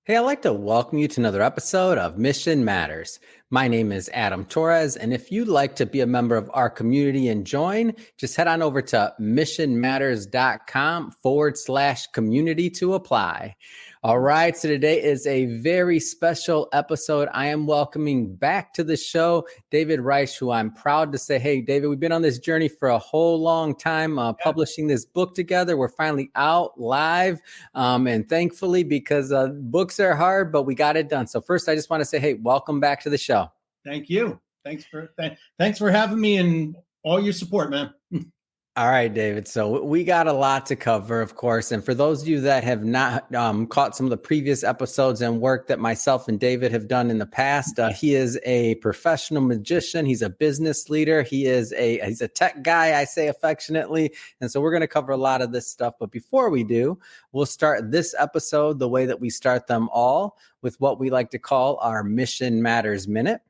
Hey, I'd like to welcome you to another episode of Mission Matters. My name is Adam Torres, and if you'd like to be a member of our community and join, just head on over to missionmatters.com/community to apply. All right, so today is a very special episode. I am welcoming back to the show David Reich, who I'm proud to say, hey, David, we've been on this journey for a whole long time, publishing this book together. We're finally out live, and thankfully, because books are hard, but we got it done. So first, I just want to say, hey, welcome back to the show. Thank you. Thanks for having me and all your support, man. All right, David. So we got a lot to cover, of course. And for those of you that have not caught some of the previous episodes and work that myself and David have done in the past, he is a professional magician. He's a business leader. He's a tech guy, I say affectionately. And so we're going to cover a lot of this stuff. But before we do, we'll start this episode the way that we start them all, with what we like to call our Mission Matters Minute.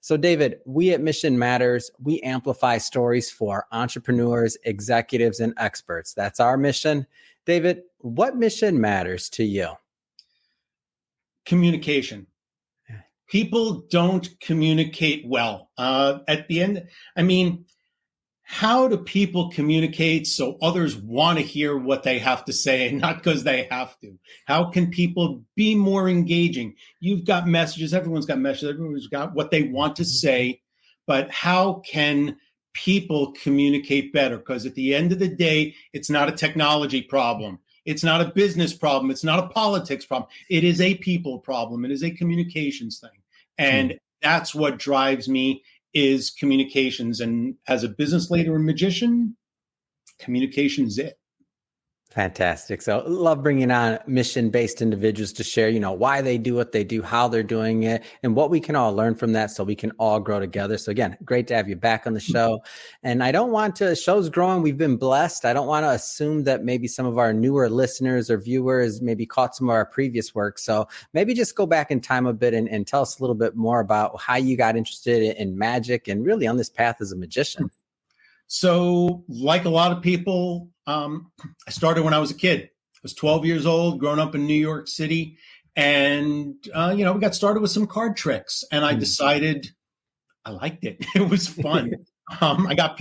So, David, we at Mission Matters, we amplify stories for entrepreneurs, executives, and experts. That's our mission. David, what mission matters to you? Communication. People don't communicate well. At the end, how do people communicate so others want to hear what they have to say and not because they have to? How can people be more engaging? You've got messages. Everyone's got messages. Everyone's got what they want to say. But how can people communicate better? Because at the end of the day, it's not a technology problem. It's not a business problem. It's not a politics problem. It is a people problem. It is a communications thing. And that's what drives me, is communications. And as a business leader and magician, communication is it. Fantastic. So love bringing on mission-based individuals to share, why they do what they do, how they're doing it, and what we can all learn from that so we can all grow together. So again, great to have you back on the show. And I don't want to, show's growing. We've been blessed. I don't want to assume that maybe some of our newer listeners or viewers maybe caught some of our previous work. So maybe just go back in time a bit and tell us a little bit more about how you got interested in magic and really on this path as a magician. So like a lot of people, I started when I was a kid. I was 12 years old, growing up in New York City. And, we got started with some card tricks. And I decided I liked it. It was fun. I got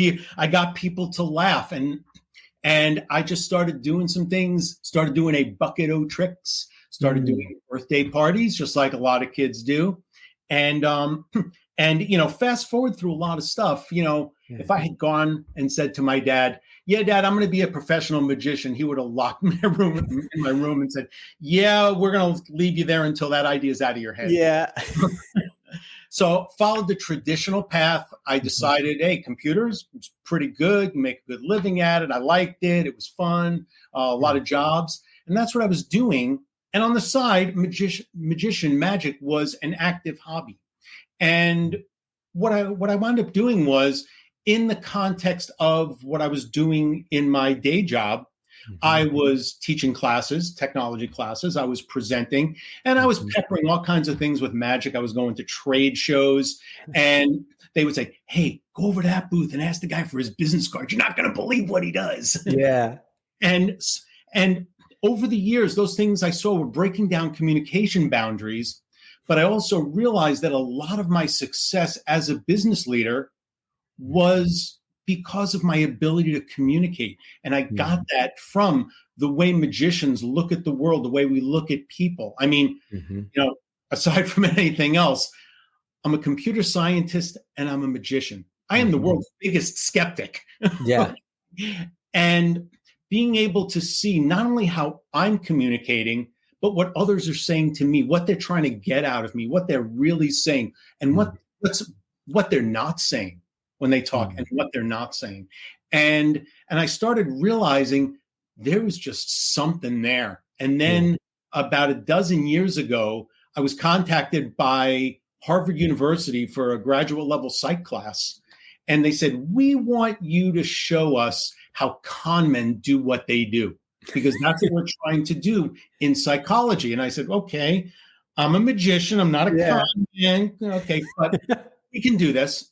people to laugh. And I just started doing some things, started doing a bucket o' tricks, started doing birthday parties, just like a lot of kids do. And fast forward through a lot of stuff, if I had gone and said to my dad, yeah, Dad, I'm going to be a professional magician, he would have locked me in my room and said, yeah, we're going to leave you there until that idea is out of your head. Yeah. So followed the traditional path. I decided, hey, computers, it's pretty good, make a good living at it. I liked it. It was fun, a lot of jobs. And that's what I was doing. And on the side, magic was an active hobby. And what I wound up doing was, in the context of what I was doing in my day job, I was teaching classes, technology classes. I was presenting, and I was peppering all kinds of things with magic. I was going to trade shows, and they would say, hey, go over to that booth and ask the guy for his business card. You're not going to believe what he does. Yeah. And over the years, those things I saw were breaking down communication boundaries. But I also realized that a lot of my success as a business leader was because of my ability to communicate. And I got that from the way magicians look at the world, the way we look at people. Aside from anything else, I'm a computer scientist and I'm a magician. I am the world's biggest skeptic. Yeah. And being able to see not only how I'm communicating, but what others are saying to me, what they're trying to get out of me, what they're really saying, and what they're not saying when they talk, and what they're not saying. And I started realizing there was just something there. And then about a dozen years ago, I was contacted by Harvard University for a graduate level psych class. And they said, we want you to show us how con men do what they do, because that's what we're trying to do in psychology. And I said, okay, I'm a magician. I'm not a con man. Okay, but we can do this.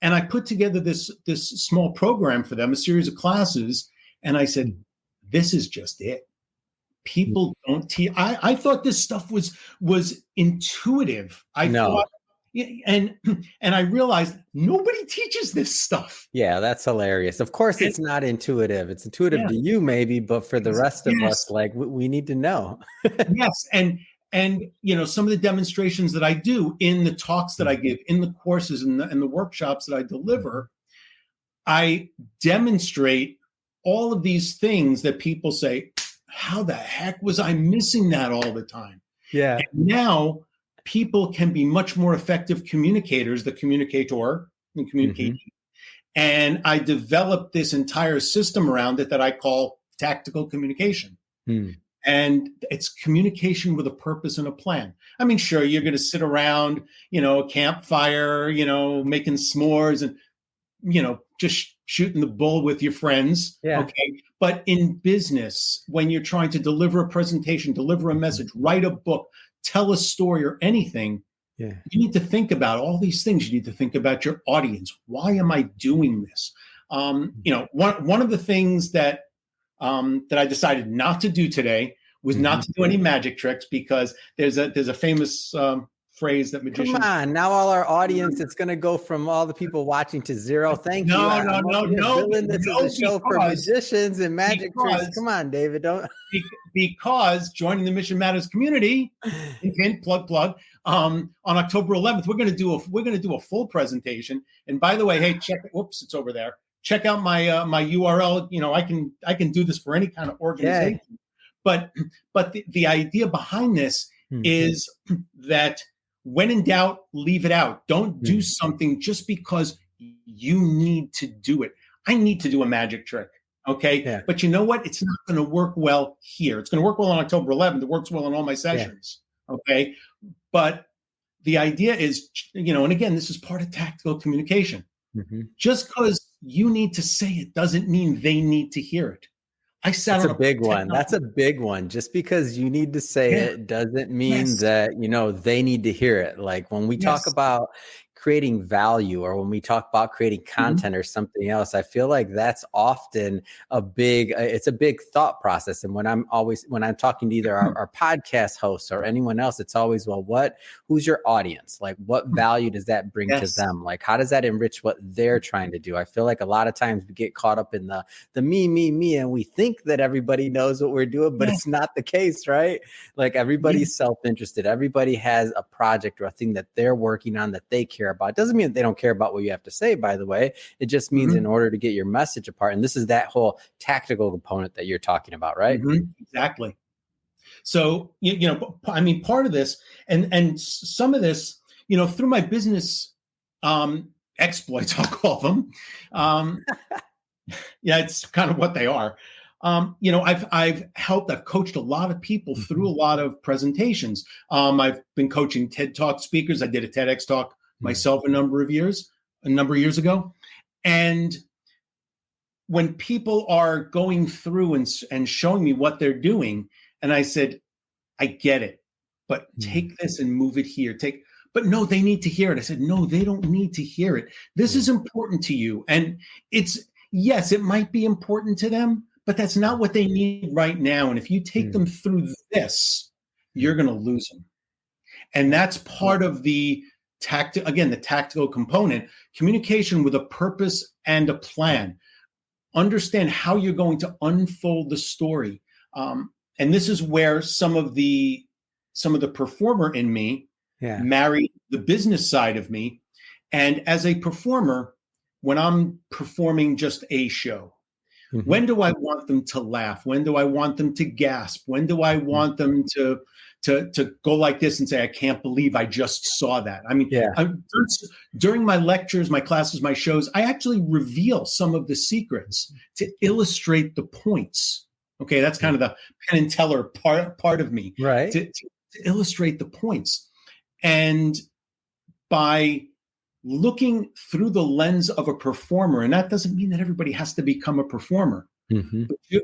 And I put together this small program for them, a series of classes. And I said, this is just it. People don't teach. I thought this stuff was intuitive. I No. thought, and I realized nobody teaches this stuff. Yeah, that's hilarious. Of course, And, it's not intuitive. It's intuitive yeah, to you, maybe, but for the rest of yes, us, like we need to know. yes, and some of the demonstrations that I do in the talks that I give, in the courses and the workshops that I deliver, I demonstrate all of these things that people say, how the heck was I missing that all the time? Yeah. And now people can be much more effective communicators, the communicator and communicate. And I developed this entire system around it that I call tactical communication. And it's communication with a purpose and a plan. I mean, sure, you're going to sit around, a campfire, making s'mores and, just shooting the bull with your friends. Yeah. Okay. But in business, when you're trying to deliver a presentation, deliver a message, write a book, tell a story or anything, Yeah. you need to think about all these things. You need to think about your audience. Why am I doing this? One of the things that I decided not to do today was not to do any magic tricks, because there's a famous phrase that magicians. Come on, now all our audience, it's going to go from all the people watching to zero. Thank you. No. This is a show for magicians and magic tricks. Come on, David, don't. Because joining the Mission Matters community, plug. On October 11th, we're going to do a full presentation. And by the way, hey, whoops, it's over there. Check out my my URL. I can do this for any kind of organization. Yeah. But the idea behind this is that when in doubt, leave it out. Don't do something just because you need to do it. I need to do a magic trick. Okay. Yeah. But you know what? It's not going to work well here. It's going to work well on October 11th. It works well in all my sessions. Yeah. Okay. But the idea is, and again, this is part of tactical communication. Just because you need to say it doesn't mean they need to hear it. That's a big one. That's a big one. Just because you need to say it doesn't mean that, they need to hear it. Like when we talk about creating value, or when we talk about creating content or something else, I feel like that's often it's a big thought process. And when I'm talking to either our podcast hosts or anyone else, it's always, well, who's your audience? Like what value does that bring to them? Like, how does that enrich what they're trying to do? I feel like a lot of times we get caught up in the me, and we think that everybody knows what we're doing, but it's not the case, right? Like everybody's self-interested. Everybody has a project or a thing that they're working on that they care about. It doesn't mean that they don't care about what you have to say, by the way. It just means in order to get your message apart. And this is that whole tactical component that you're talking about, right? Exactly. So, part of this and some of this, through my business exploits, I'll call them. It's kind of what they are. I've coached a lot of people through a lot of presentations. I've been coaching TED Talk speakers. I did a TEDx talk myself a number of years ago. And when people are going through and showing me what they're doing, and I said, I get it, but take this and move it here. But no, they need to hear it. I said, no, they don't need to hear it. This is important to you. And it might be important to them, but that's not what they need right now. And if you take them through this, you're going to lose them. And that's part of the tactical component, communication with a purpose and a plan. Understand how you're going to unfold the story. And this is where some of the performer in me married the business side of me. And as a performer, when I'm performing just a show, when do I want them to laugh? When do I want them to gasp? When do I want them to go like this and say, I can't believe I just saw that? I mean, during my lectures, my classes, my shows, I actually reveal some of the secrets to illustrate the points. Okay, that's kind of the Penn and Teller part of me, right? To illustrate the points. And by looking through the lens of a performer, and that doesn't mean that everybody has to become a performer,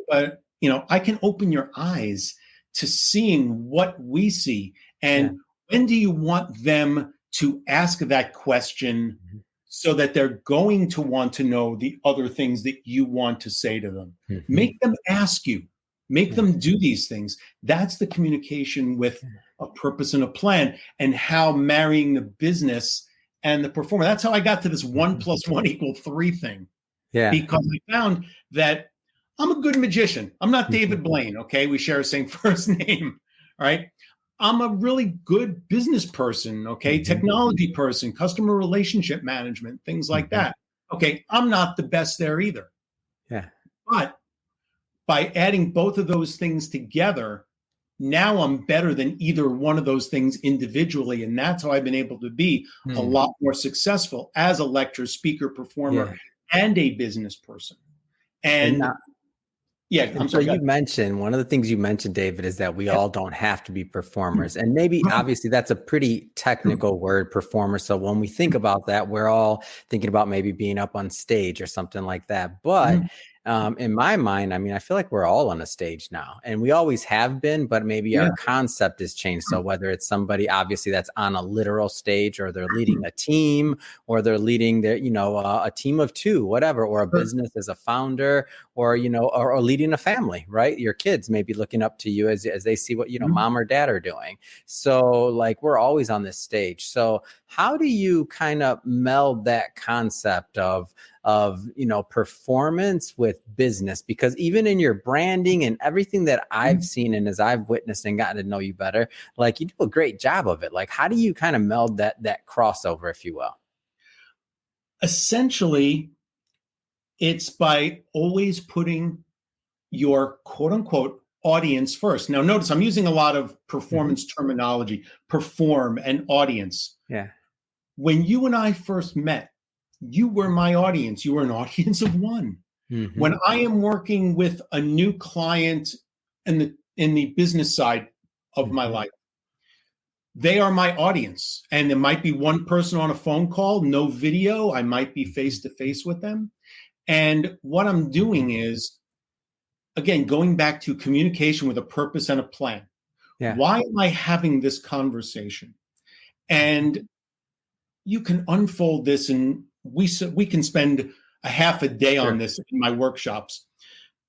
but I can open your eyes to seeing what we see. And when do you want them to ask that question so that they're going to want to know the other things that you want to say to them? Make them ask you. Make them do these things. That's the communication with a purpose and a plan, and how marrying the business and the performer. That's how I got to this 1 + 1 = 3 thing. Yeah. Because I found that I'm a good magician. I'm not David Blaine. Okay. We share the same first name. All right. I'm a really good business person. Okay. Technology person, customer relationship management, things like that. Okay. I'm not the best there either. Yeah. But by adding both of those things together, now I'm better than either one of those things individually. And that's how I've been able to be a lot more successful as a lecturer, speaker, performer, and a business person. And yeah, I'm sorry. So you mentioned, one of the things you mentioned, David, is that we all don't have to be performers. And maybe obviously that's a pretty technical word, performer. So when we think about that, we're all thinking about maybe being up on stage or something like that. But in my mind, I mean, I feel like we're all on a stage now, and we always have been, but maybe our concept has changed. So whether it's somebody obviously that's on a literal stage, or they're leading a team, or they're leading their, a team of 2, whatever, or a business as a founder, or, or leading a family, right? Your kids may be looking up to you as they see what, mom or dad are doing. So like, we're always on this stage. So how do you kind of meld that concept of performance with business? Because even in your branding and everything that I've seen, and as I've witnessed and gotten to know you better, like, you do a great job of it. Like, how do you kind of meld that crossover, if you will? Essentially, it's by always putting your quote unquote audience first. Now, notice I'm using a lot of performance terminology, perform and audience. Yeah. When you and I first met, you were my audience. You were an audience of 1. When I am working with a new client in the business side of my life, they are my audience. And there might be one person on a phone call, no video. I might be face to face with them. And what I'm doing is, again, going back to communication with a purpose and a plan. Yeah. Why am I having this conversation? And you can unfold this, and we can spend a half a day on this in my workshops,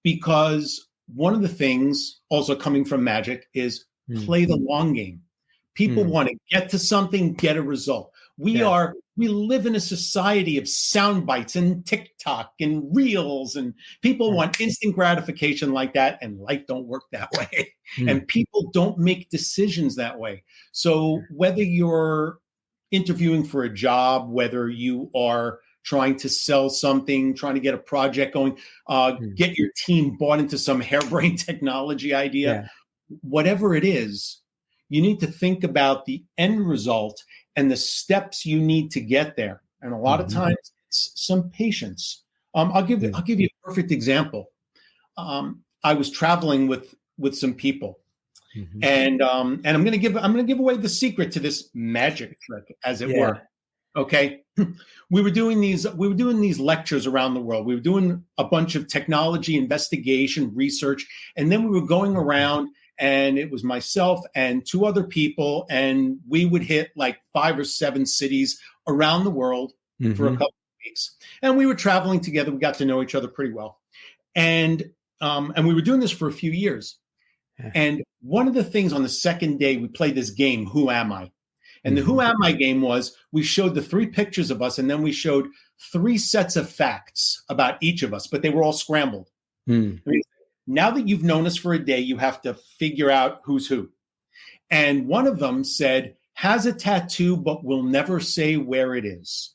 because one of the things also coming from magic is play the long game. People want to get to something, get a result. We live in a society of sound bites and TikTok and reels, and people want instant gratification like that, and life don't work that way. And people don't make decisions that way. So whether you're interviewing for a job, whether you are trying to sell something, trying to get a project going, get your team bought into some harebrained technology idea, whatever it is, you need to think about the end result and the steps you need to get there. And a lot of times it's some patience. I'll give you a perfect example. I was traveling with some people, and I'm going to give away the secret to this magic trick, as it were. Okay. We were doing these lectures around the world. We were doing a bunch of technology investigation research, and then we were going around, and it was myself and 2 other people, and we would hit like 5 or 7 cities around the world for a couple of weeks. And we were traveling together. We got to know each other pretty well. And we were doing this for a few years. And one of the things, on the second day, we played this game, Who Am I? And the Who Am I game was, we showed the 3 pictures of us, and then we showed 3 sets of facts about each of us, but they were all scrambled. I mean, now that you've known us for a day, you have to figure out who's who. And one of them said, has a tattoo, but will never say where it is.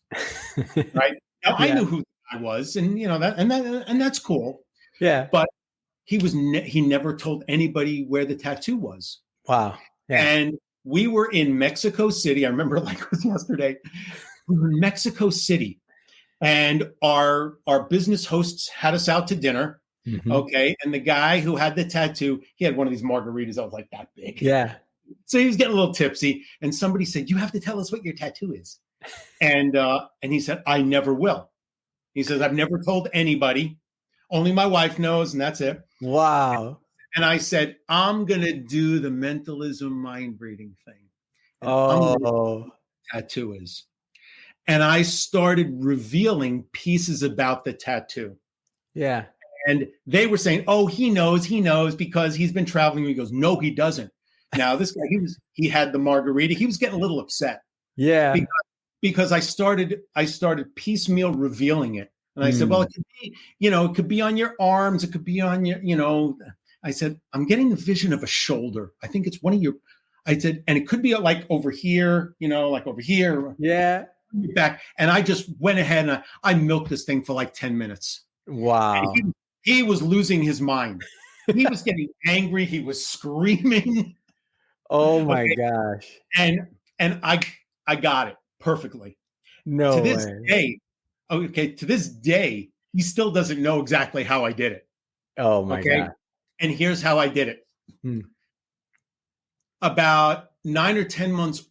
Right? Now, I knew who I was, and that's cool. Yeah. But he never told anybody where the tattoo was. Wow. Yeah. And we were in Mexico City. I remember like it was yesterday. We were in Mexico City, and our business hosts had us out to dinner. Okay. And the guy who had the tattoo, he had one of these margaritas that was like that big. Yeah. So he was getting a little tipsy, and somebody said, you have to tell us what your tattoo is. And he said, I never will. He says, I've never told anybody. Only my wife knows, and that's it. Wow. And I said, I'm going to do the mentalism mind reading thing. And tattoo is. And I started revealing pieces about the tattoo. Yeah. And they were saying, "Oh, he knows because he's been traveling." He goes, "No, he doesn't." Now this guy, he had the margarita. He was getting a little upset Yeah. because I started piecemeal revealing it, and I said, "Well, Mm. it could be, it could be on your arms, it could be on your. I said, "I'm getting a vision of a shoulder. I think it's one of your." I said, "And it could be like over here, like over here, Yeah. back." And I just went ahead and I milked this thing for like 10 minutes. Wow. He was losing his mind. He was getting angry. He was screaming. Oh my Okay. gosh. And I got it perfectly. To No this way. day, to this day, he still doesn't know exactly how I did it. Oh my Okay. God. And here's how I did it. Hmm. About 9 or 10 months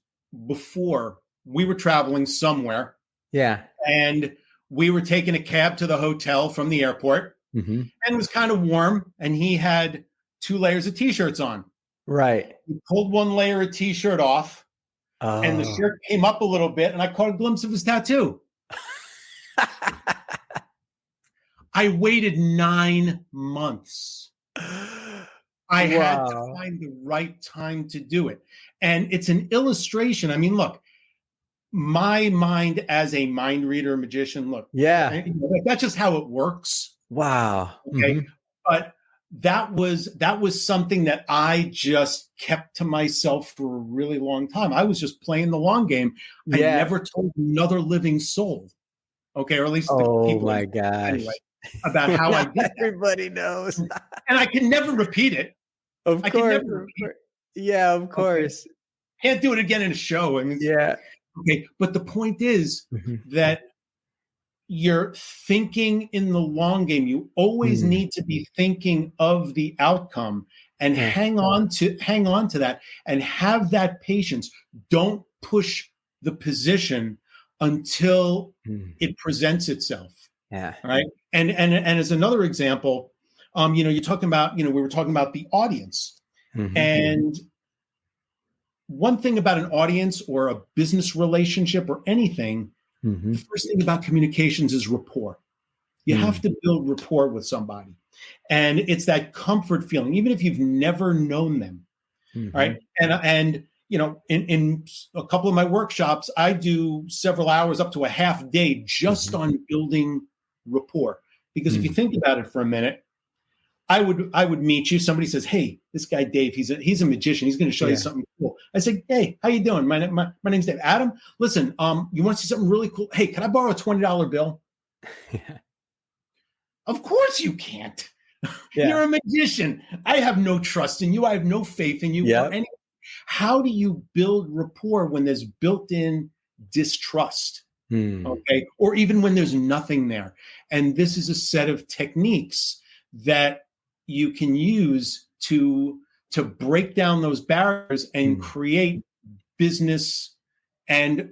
before, we were traveling somewhere Yeah. and we were taking a cab to the hotel from the airport, Mm-hmm. and it was kind of warm, and he had 2 layers of t-shirts on. Right. He pulled one layer of t-shirt off, and the Oh. shirt came up a little bit, and I caught a glimpse of his tattoo. I waited 9 months. I had to Wow. find the right time to do it. And it's an illustration. I mean, look, my mind as a mind reader, magician, look, Yeah. that's just how it works. Wow. Okay. Mm-hmm. But that was something that I just kept to myself for a really long time. I was just playing the long game. I Yeah. never told another living soul, okay, or at least the Oh people my anyway, gosh. about how I did that. Everybody knows. And I can never repeat it. Of I can course. never Of repeat course. Yeah, of it. Okay. course. Can't do it again in a show. I mean, Yeah. okay. But the point is Mhm. that you're thinking in the long game. You always Mm. need to be thinking of the outcome and Yeah. hang on to that and have that patience. Don't push the position until Mm. it presents itself. Yeah. All right. And as another example, you're talking about, we were talking about the audience. Mhm. And one thing about an audience or a business relationship or anything, Mhm. the first thing about communications is rapport. You have to build rapport with somebody. And it's that comfort feeling, even if you've never known them. Mhm. Right. And in a couple of my workshops, I do several hours up to a half day just Mhm. on building rapport. Because if you Mm. think about it for a minute, I would meet you. Somebody says, "Hey, this guy Dave, he's a magician. He's going to show you Yeah. something cool." I say, "Hey, how you doing? My name's Dave. Adam, listen, you want to see something really cool? Hey, can I borrow a $20 bill?" Yeah. Of course you can't. You're Yeah. a magician. I have no trust in you. I have no faith in you or Yep. any. How do you build rapport when there's built-in distrust? Mm. Okay, or even when there's nothing there? And this is a set of techniques that you can use to break down those barriers and Mm. create business. And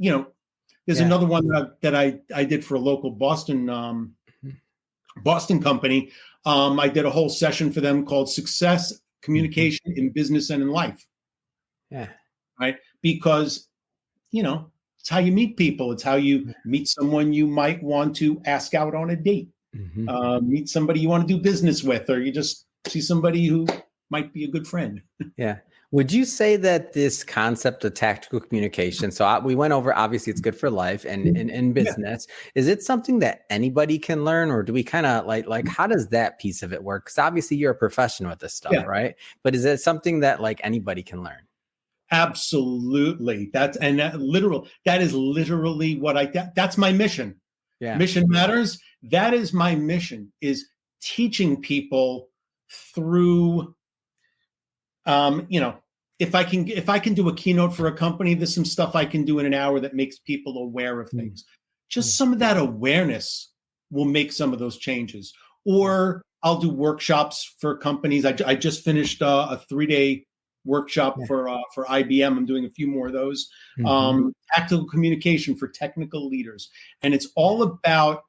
there's Yeah. another one that I did for a local Boston Mhm. company. I did a whole session for them called Success Mhm. Communication in Business and in Life. Yeah. Right, because it's how you meet people. It's how you meet someone you might want to ask out on a date. Mhm. Meet somebody you want to do business with, or you just see somebody who might be a good friend. Yeah. Would you say that this concept of tactical communication, so we went over, obviously it's good for life and in Yeah. business, is it something that anybody can learn, or do we kind of like, how does that piece of it work? Because obviously you're a professional with this stuff, Yeah. right? But is it something that like anybody can learn? Absolutely. That is literally what that's my mission. Yeah. Mission matters. That is my mission, is teaching people through, if I can do a keynote for a company, there's some stuff I can do in an hour that makes people aware of things. Just some of that awareness will make some of those changes. Or I'll do workshops for companies. I just finished a 3-day workshop Yeah. for IBM. I'm doing a few more of those. Mhm. Tactical communication for technical leaders, and it's all about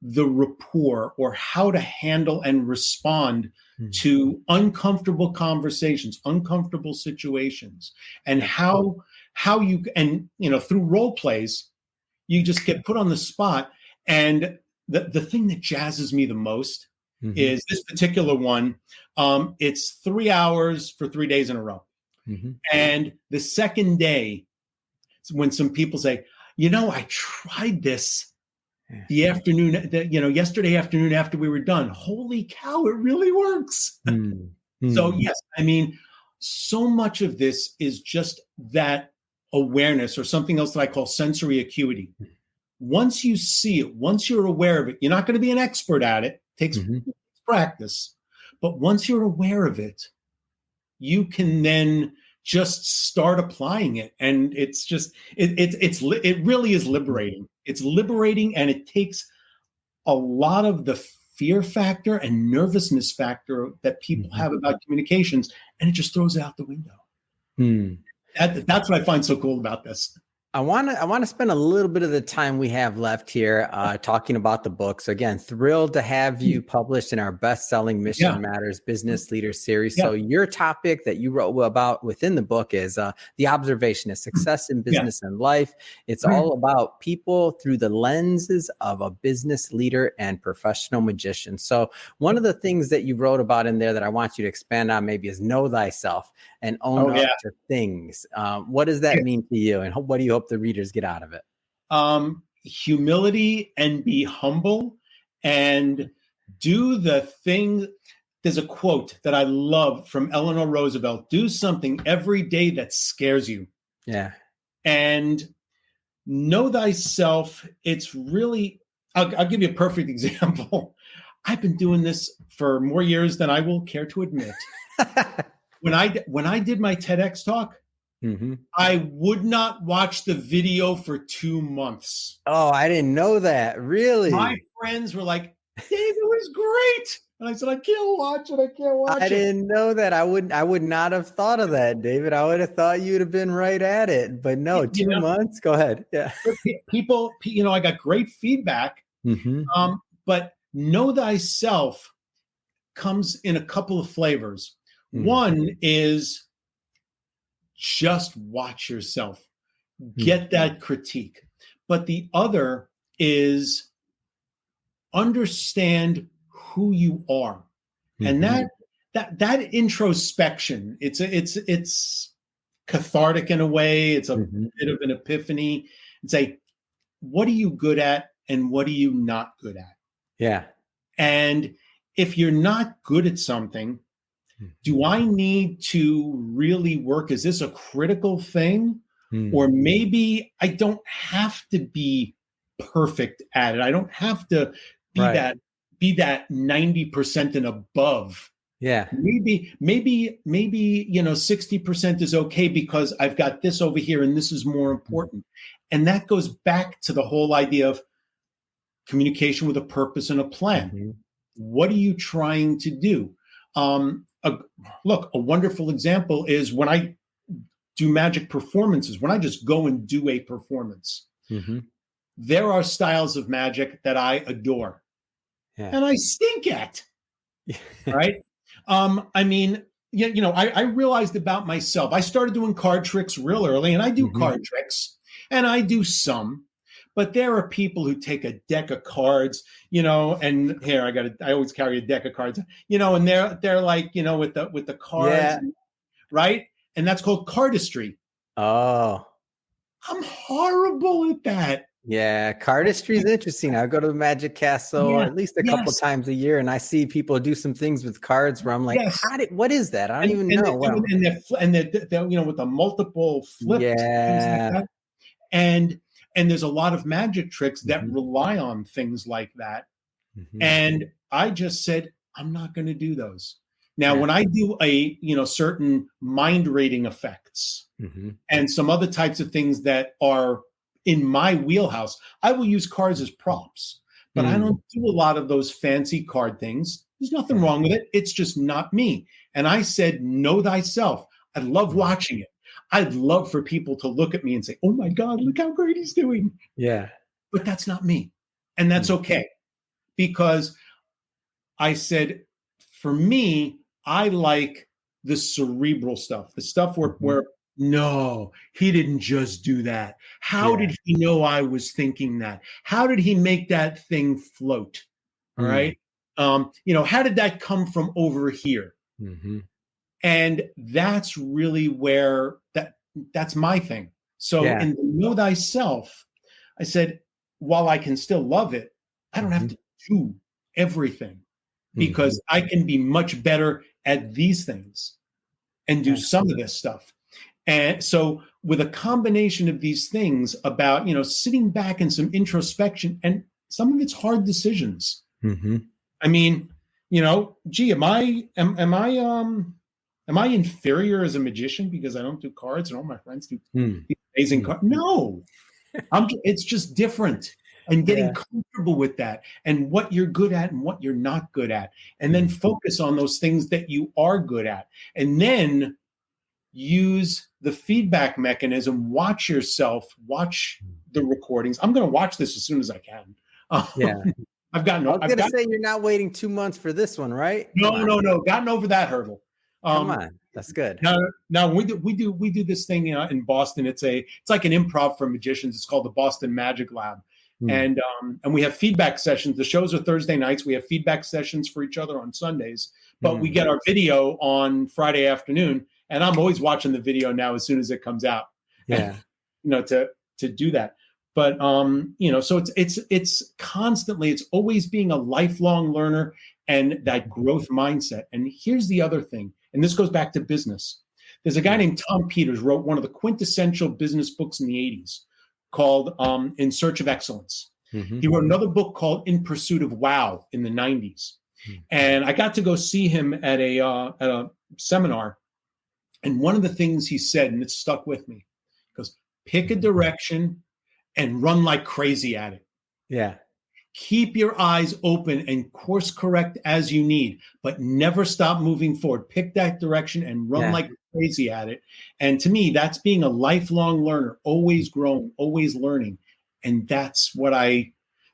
the rapport, or how to handle and respond Mhm. to uncomfortable conversations, uncomfortable situations, and how you, and through role plays, you just get put on the spot. And the thing that jazzes me the most is this particular one. It's 3 hours for 3 days in a row. And the second day, when some people say, I tried this the afternoon, yesterday afternoon after we were done. Holy cow, it really works. So yes, I mean, so much of this is just that awareness, or something else that I call sensory acuity. Once you see it, once you're aware of it, you're not going to be an expert at it. It takes practice. But once you're aware of it, you can then just start applying it. And it's just, it really is liberating. It's liberating, and it takes a lot of the fear factor and nervousness factor that people have about communications, and it just throws it out the window. That's what I find so cool about this. I want to spend a little bit of the time we have left here talking about the book. So again, thrilled to have you published in our best-selling Mission Matters Business Leader series. So your topic that you wrote about within the book is the Observationist, Success in Business and Life. It's all about people through the lenses of a business leader and professional magician. So one of the things that you wrote about in there that I want you to expand on maybe is know thyself and own up to things. What does that mean to you, and what do you hope the readers get out of it? Humility, and be humble, and do the thing. There's a quote that I love from Eleanor Roosevelt: do something every day that scares you. And know thyself. It's really, I'll give you a perfect example. I've been doing this for more years than I will care to admit. When I did my TEDx talk, I would not watch the video for 2 months. Oh, I didn't know that. Really? My friends were like, Dave, it was great. And I said, I can't watch it. I didn't know that. I would not have thought of that, David. I would have thought you'd have been right at it. But no, 2 months? Go ahead. Yeah. People, I got great feedback. But know thyself comes in a couple of flavors. One is just watch yourself, get that critique. But the other is understand who you are. And that introspection, it's cathartic in a way. It's a bit of an epiphany. And say, what are you good at and what are you not good at? Yeah. And if you're not good at something, do I need to really work? Is this a critical thing? Or maybe I don't have to be perfect at it. I don't have to be that 90% and above. Yeah. Maybe 60% is okay because I've got this over here and this is more important. And that goes back to the whole idea of communication with a purpose and a plan. What are you trying to do? Look, a wonderful example is when I do magic performances, when I just go and do a performance, there are styles of magic that I adore and I stink at, right? I mean, I realized about myself, I started doing card tricks real early, and I do card tricks and I do some. But there are people who take a deck of cards, and here I always carry a deck of cards, and they're like, with the cards, right? And that's called cardistry. Oh, I'm horrible at that. Yeah, cardistry is interesting. I go to the Magic Castle at least a couple times a year, and I see people do some things with cards where I'm like, what is that? I don't even know. They're with the multiple flips, things like that. And there's a lot of magic tricks that rely on things like that. And I just said, I'm not going to do those. Now, when I do a, certain mind rating effects and some other types of things that are in my wheelhouse, I will use cards as props, but I don't do a lot of those fancy card things. There's nothing wrong with it. It's just not me. And I said, know thyself. I love watching it. I'd love for people to look at me and say, oh my God, look how great he's doing. Yeah. But that's not me. And that's okay. Because I said, for me, I like the cerebral stuff, the stuff where no, he didn't just do that. How did he know I was thinking that? How did he make that thing float? All right. How did that come from over here? Mm-hmm. And that's really where that's my thing. So Yeah. in the Know Thyself, I said, while I can still love it, I don't have Mm-hmm. to do everything, Mm-hmm. because I can be much better at these things and do Yeah. some of this stuff. And so with a combination of these things about, sitting back and some introspection, and some of it's hard decisions. Mm-hmm. I mean, gee, am I inferior as a magician because I don't do cards and all my friends do amazing Mm-hmm. cards? No, it's just different, and getting Yeah. comfortable with that and what you're good at and what you're not good at, and then focus on those things that you are good at, and then use the feedback mechanism. Watch yourself, watch the recordings. I'm going to watch this as soon as I can. Yeah. I've gotten, I was going to say you're not waiting 2 months for this one, right? no, gotten over that hurdle. Come on. That's good. Now we do this thing in Boston. It's like an improv for magicians. It's called the Boston Magic Lab. And we have feedback sessions. The shows are Thursday nights. We have feedback sessions for each other on Sundays, but we get our video on Friday afternoon. And I'm always watching the video now as soon as it comes out. Yeah. To do that. But so it's constantly, it's always being a lifelong learner and that growth mindset. And here's the other thing, and this goes back to business. There's a guy named Tom Peters, wrote one of the quintessential business books in the 80s called In Search of Excellence. Mm-hmm. He wrote another book called In Pursuit of Wow in the 90s. And I got to go see him at a seminar. And one of the things he said, and it stuck with me, goes, pick a direction and run like crazy at it. Yeah. Keep your eyes open and course correct as you need, but never stop moving forward. Pick that direction and run like crazy at it. And to me, that's being a lifelong learner, always growing, always learning. And that's what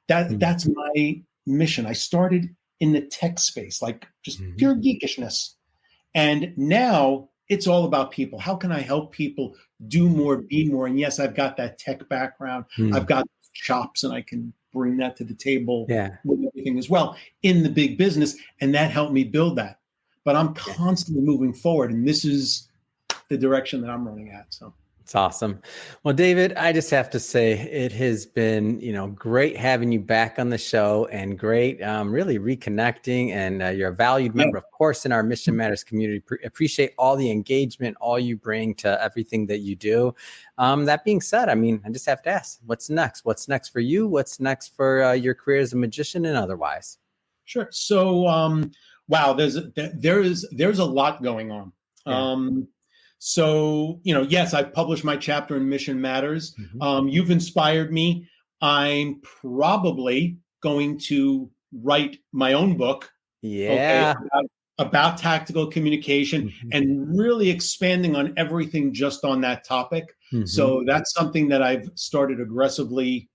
that's my mission. I started in the tech space, like just pure geekishness. And now it's all about people. How can I help people do more, be more? And yes, I've got that tech background. I've got chops, and I can bring that to the table with everything as well in the big business. And that helped me build that. But I'm constantly moving forward, and this is the direction that I'm running at. So it's awesome. Well, David, I just have to say it has been, great having you back on the show, and great really reconnecting. And you're a valued member, of course, in our Mission Matters community. Appreciate all the engagement, all you bring to everything that you do. That being said, I just have to ask, what's next? What's next for you? What's next for your career as a magician and otherwise? Sure. So, wow, there's a lot going on. Yeah. So, yes, I've published my chapter in Mission Matters. You've inspired me. I'm probably going to write my own book. Yeah. About tactical communication and really expanding on everything just on that topic. So that's something that I've started aggressively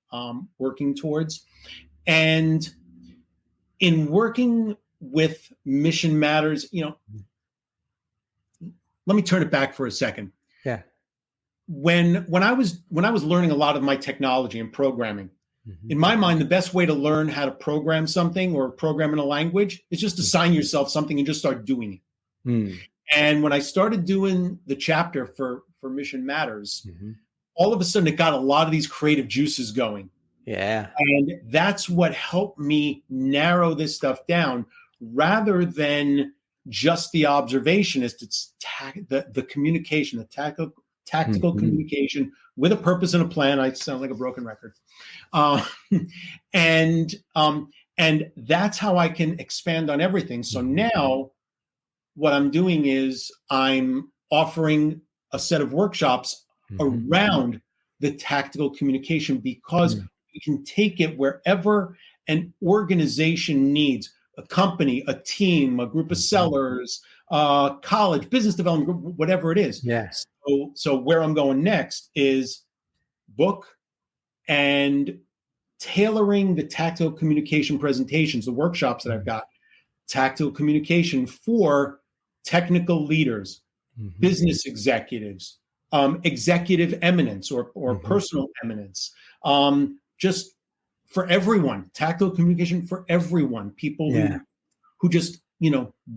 working towards. And in working with Mission Matters, let me turn it back for a second. Yeah. When I was learning a lot of my technology and programming, in my mind, the best way to learn how to program something or program in a language is just assign yourself something and just start doing it. And when I started doing the chapter for Mission Matters, all of a sudden it got a lot of these creative juices going. Yeah. And that's what helped me narrow this stuff down rather than just the observationist. It's the communication, the tactical communication with a purpose and a plan. I sound like a broken record. And that's how I can expand on everything. So now what I'm doing is I'm offering a set of workshops around the tactical communication, because you can take it wherever an organization needs. A company, a team, a group of sellers, college, business development group, whatever it is. Yeah. So where I'm going next is book and tailoring the tactical communication presentations, the workshops that I've got, tactical communication for technical leaders, business executives, executive eminence or personal eminence, just for everyone, tactical communication for everyone, people who who just,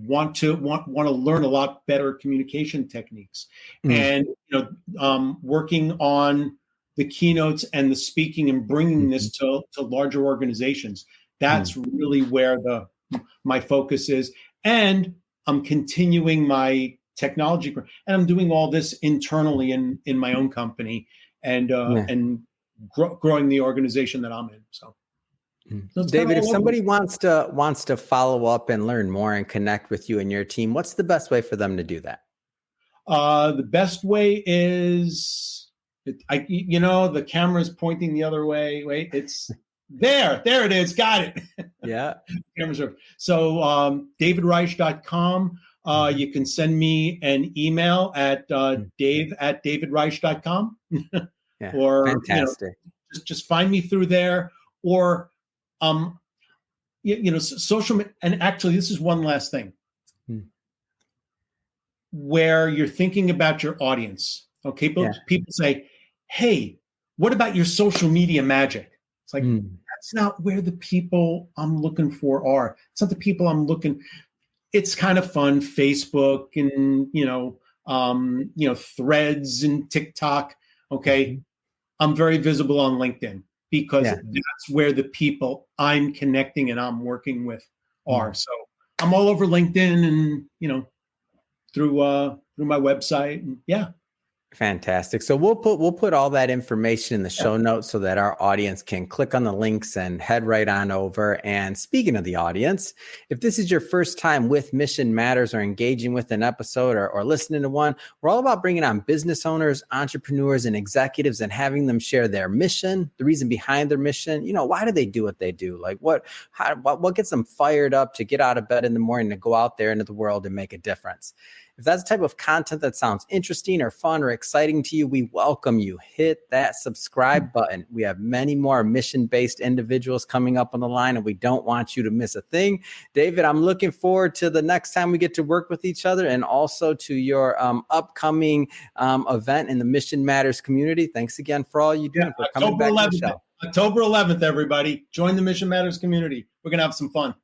want to learn a lot better communication techniques. And, working on the keynotes and the speaking and bringing this to larger organizations. That's really where my focus is. And I'm continuing my technology, and I'm doing all this internally in my own company, and growing the organization that I'm in. So, David, if somebody wants to follow up and learn more and connect with you and your team, what's the best way for them to do that? The best way is, the camera's pointing the other way. Wait, it's there it is. Got it. Yeah. So davidreich.com. You can send me an email at dave@davidreich.com. Yeah, or fantastic. Just find me through there, or social. And actually, this is one last thing. Where you're thinking about your audience. Okay, people say, "Hey, what about your social media magic?" It's like, that's not where the people I'm looking for are. It's not the people I'm looking. It's kind of fun, Facebook and Threads and TikTok. Okay, I'm very visible on LinkedIn because that's where the people I'm connecting and I'm working with are. So I'm all over LinkedIn and through my website. And Fantastic. So we'll put all that information in the show notes so that our audience can click on the links and head right on over. And speaking of the audience, if this is your first time with Mission Matters or engaging with an episode or listening to one, we're all about bringing on business owners, entrepreneurs, and executives and having them share their mission, the reason behind their mission. Why do they do what they do? Like what gets them fired up to get out of bed in the morning to go out there into the world and make a difference? If that's the type of content that sounds interesting or fun or exciting to you, we welcome you. Hit that subscribe button. We have many more mission-based individuals coming up on the line, and we don't want you to miss a thing. David, I'm looking forward to the next time we get to work with each other, and also to your upcoming event in the Mission Matters community. Thanks again for all you do and for coming back to the show. October 11th, everybody. Join the Mission Matters community. We're going to have some fun.